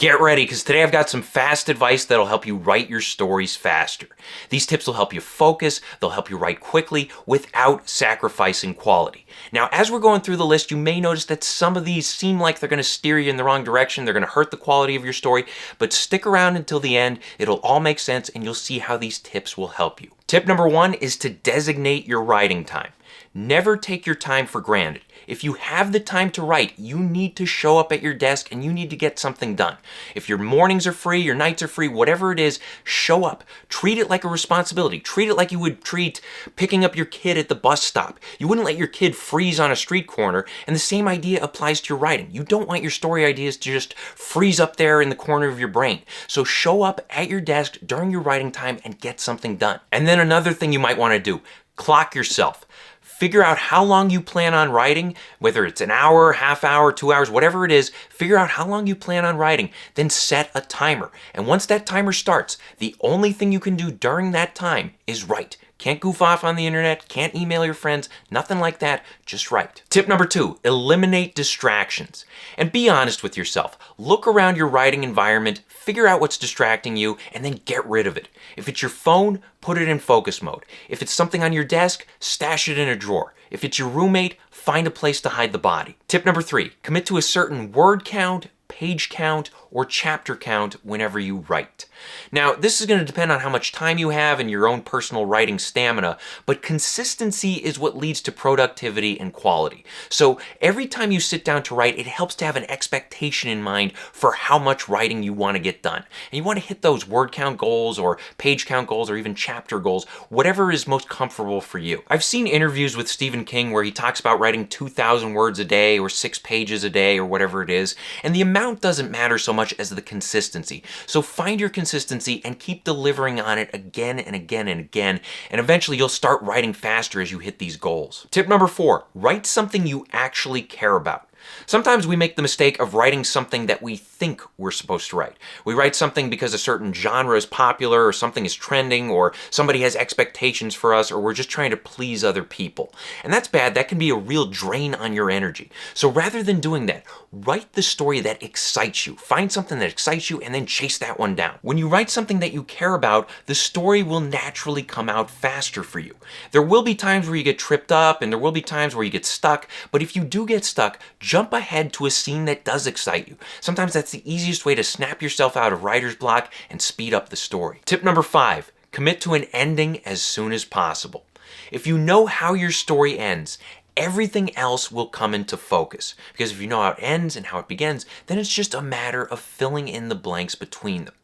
Get ready, because today I've got some fast advice that'll help you write your stories faster. These tips will help you focus, they'll help you write quickly without sacrificing quality. Now, as we're going through the list, you may notice that some of these seem like they're going to steer you in the wrong direction, they're going to hurt the quality of your story, but stick around until the end, it'll all make sense, and you'll see how these tips will help you. Tip number 1 is to designate your writing time. Never take your time for granted. If you have the time to write, you need to show up at your desk and you need to get something done. If your mornings are free, your nights are free, whatever it is, show up. Treat it like a responsibility. Treat it like you would treat picking up your kid at the bus stop. You wouldn't let your kid freeze on a street corner, and the same idea applies to your writing. You don't want your story ideas to just freeze up there in the corner of your brain. So show up at your desk during your writing time and get something done. And then another thing you might want to do, clock yourself. Figure out how long you plan on writing, whether it's an hour, half hour, 2 hours, whatever it is, figure out how long you plan on writing, then set a timer. And once that timer starts, the only thing you can do during that time is write. Can't goof off on the internet, can't email your friends, nothing like that, just write. Tip number 2, eliminate distractions. And be honest with yourself. Look around your writing environment, figure out what's distracting you, and then get rid of it. If it's your phone, put it in focus mode. If it's something on your desk, stash it in a drawer. If it's your roommate, find a place to hide the body. Tip number 3, commit to a certain word count, page count, or chapter count whenever you write. Now, this is going to depend on how much time you have and your own personal writing stamina, but consistency is what leads to productivity and quality. So every time you sit down to write, it helps to have an expectation in mind for how much writing you want to get done. And you want to hit those word count goals or page count goals or even chapter goals, whatever is most comfortable for you. I've seen interviews with Stephen King where he talks about writing 2,000 words a day or 6 pages a day or whatever it is, and the amount doesn't matter so much as the consistency. So find your consistency and keep delivering on it again and again and again, and eventually you'll start writing faster as you hit these goals. Tip number 4, write something you actually care about. Sometimes we make the mistake of writing something that we think we're supposed to write. We write something because a certain genre is popular or something is trending or somebody has expectations for us or we're just trying to please other people. And that's bad. That can be a real drain on your energy. So rather than doing that, write the story that excites you. Find something that excites you and then chase that one down. When you write something that you care about, the story will naturally come out faster for you. There will be times where you get tripped up and there will be times where you get stuck, but if you do get stuck, jump ahead to a scene that does excite you. Sometimes that's the easiest way to snap yourself out of writer's block and speed up the story. Tip number 5, commit to an ending as soon as possible. If you know how your story ends, everything else will come into focus. Because if you know how it ends and how it begins, then it's just a matter of filling in the blanks between them.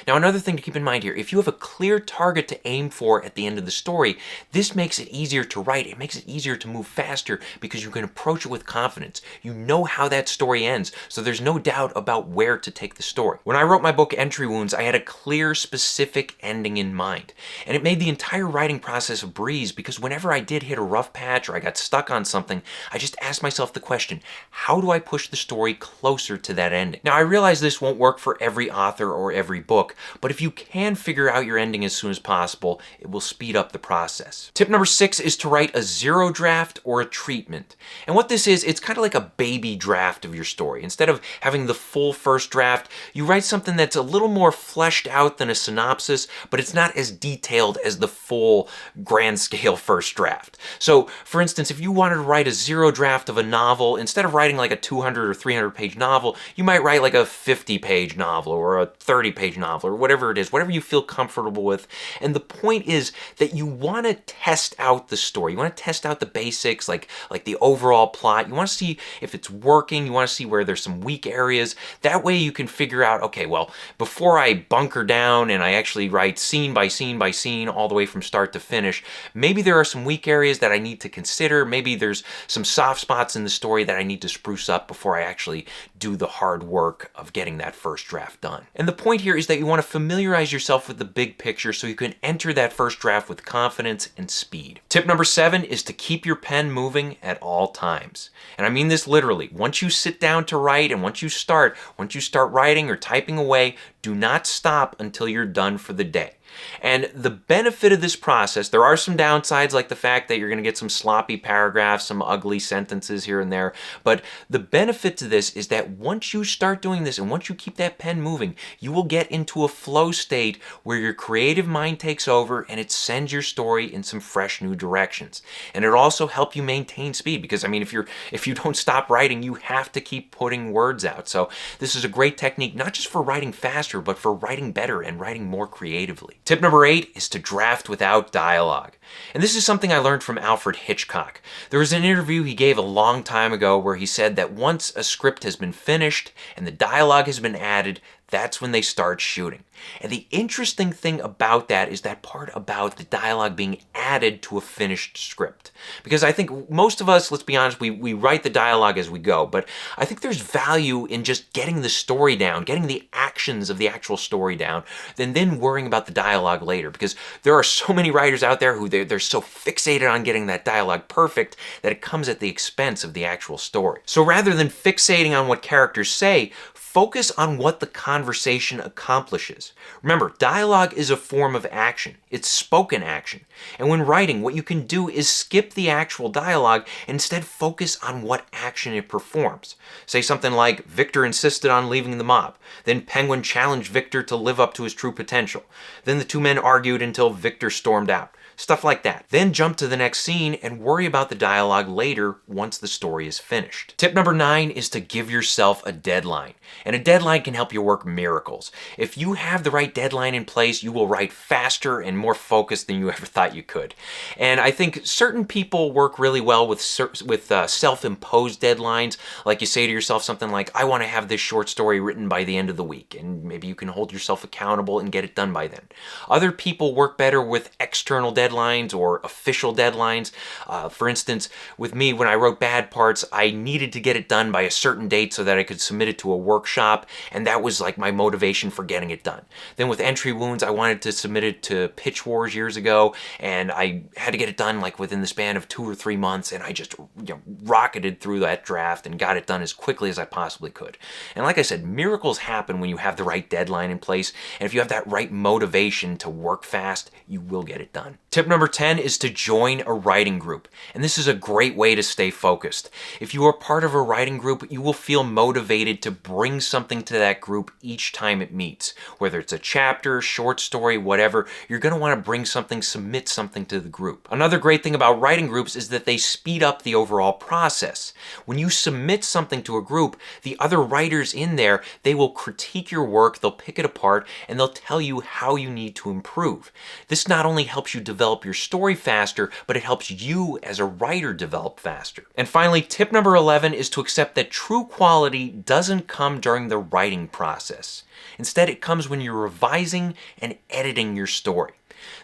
Now, another thing to keep in mind here, if you have a clear target to aim for at the end of the story, this makes it easier to write. It makes it easier to move faster because you can approach it with confidence. You know how that story ends, so there's no doubt about where to take the story. When I wrote my book, Entry Wounds, I had a clear, specific ending in mind. And it made the entire writing process a breeze because whenever I did hit a rough patch or I got stuck on something, I just asked myself the question, how do I push the story closer to that ending? Now, I realize this won't work for every author or every book, but if you can figure out your ending as soon as possible, it will speed up the process. Tip number 6 is to write a zero draft or a treatment. And what this is, it's kind of like a baby draft of your story. Instead of having the full first draft, you write something that's a little more fleshed out than a synopsis, but it's not as detailed as the full grand scale first draft. So, for instance, if you wanted to write a zero draft of a novel, instead of writing like a 200 or 300 page novel, you might write like a 50-page novel or a 30-page novel or whatever it is, whatever you feel comfortable with. And the point is that you want to test out the story. You want to test out the basics, like the overall plot. You want to see if it's working. You want to see where there's some weak areas. That way you can figure out, okay, well, before I bunker down and I actually write scene by scene by scene all the way from start to finish, maybe there are some weak areas that I need to consider. Maybe there's some soft spots in the story that I need to spruce up before I actually do the hard work of getting that first draft done. And the point here is that you want to familiarize yourself with the big picture so you can enter that first draft with confidence and speed. Tip number 7 is to keep your pen moving at all times. And I mean this literally. Once you sit down to write and once you start writing or typing away, Do not stop until you're done for the day. And the benefit of this process, there are some downsides like the fact that you're going to get some sloppy paragraphs, some ugly sentences here and there, but the benefit to this is that once you start doing this and once you keep that pen moving, you will get into a flow state where your creative mind takes over and it sends your story in some fresh new directions. And it'll also help you maintain speed because, I mean, if you don't stop writing, you have to keep putting words out. So this is a great technique, not just for writing faster, but for writing better and writing more creatively. Tip number 8 is to draft without dialogue. And this is something I learned from Alfred Hitchcock. There was an interview he gave a long time ago where he said that once a script has been finished and the dialogue has been added, that's when they start shooting. And the interesting thing about that is that part about the dialogue being added to a finished script. Because I think most of us, let's be honest, we write the dialogue as we go, but I think there's value in just getting the story down, getting the actions of the actual story down, then worrying about the dialogue later. Because there are so many writers out there who they're so fixated on getting that dialogue perfect that it comes at the expense of the actual story. So rather than fixating on what characters say, focus on what the conversation accomplishes. Remember, dialogue is a form of action. It's spoken action. And when writing, what you can do is skip the actual dialogue and instead focus on what action it performs. Say something like, Victor insisted on leaving the mob. Then Penguin challenged Victor to live up to his true potential. Then the two men argued until Victor stormed out. Stuff like that. Then jump to the next scene and worry about the dialogue later once the story is finished. Tip number 9 is to give yourself a deadline. And a deadline can help you work miracles. If you have the right deadline in place, you will write faster and more focused than you ever thought you could. And I think certain people work really well with self-imposed deadlines. Like you say to yourself something like, I want to have this short story written by the end of the week. And maybe you can hold yourself accountable and get it done by then. Other people work better with external deadlines or official deadlines. For instance, with me, when I wrote Bad Parts, I needed to get it done by a certain date so that I could submit it to a workshop, and that was like my motivation for getting it done. Then with Entry Wounds, I wanted to submit it to Pitch Wars years ago, and I had to get it done like within the span of 2 or 3 months, and I just rocketed through that draft and got it done as quickly as I possibly could. And like I said, miracles happen when you have the right deadline in place, and if you have that right motivation to work fast, you will get it done. Tip number 10 is to join a writing group. And this is a great way to stay focused. If you are part of a writing group, you will feel motivated to bring something to that group each time it meets. Whether it's a chapter, short story, whatever, you're going to want to bring something, submit something to the group. Another great thing about writing groups is that they speed up the overall process. When you submit something to a group, the other writers in there, they will critique your work, they'll pick it apart, and they'll tell you how you need to improve. This not only helps you develop your story faster, but it helps you as a writer develop faster. And finally, tip number 11 is to accept that true quality doesn't come during the writing process. Instead, it comes when you're revising and editing your story.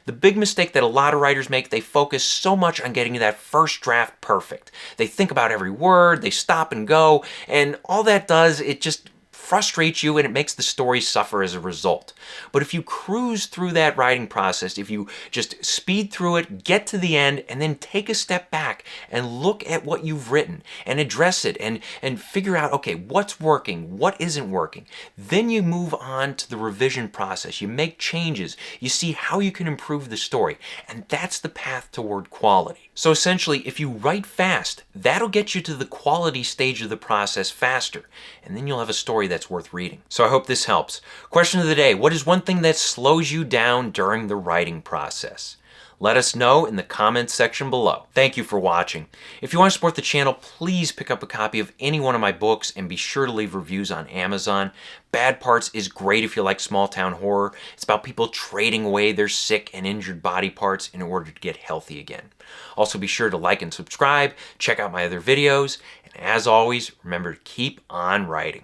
The big mistake that a lot of writers make, they focus so much on getting that first draft perfect. They think about every word, they stop and go, and all that does, it just frustrates you and it makes the story suffer as a result. But if you cruise through that writing process, if you just speed through it, get to the end, and then take a step back and look at what you've written and address it and figure out, okay, what's working, what isn't working. Then you move on to the revision process. You make changes. You see how you can improve the story. And that's the path toward quality. So essentially, if you write fast, that'll get you to the quality stage of the process faster. And then you'll have a story that's worth reading. So I hope this helps. Question of the day: what is one thing that slows you down during the writing process? Let us know in the comments section below. Thank you for watching. If you want to support the channel, please pick up a copy of any one of my books and be sure to leave reviews on Amazon. Bad Parts is great if you like small town horror. It's about people trading away their sick and injured body parts in order to get healthy again. Also be sure to like and subscribe, check out my other videos, and as always, remember to keep on writing.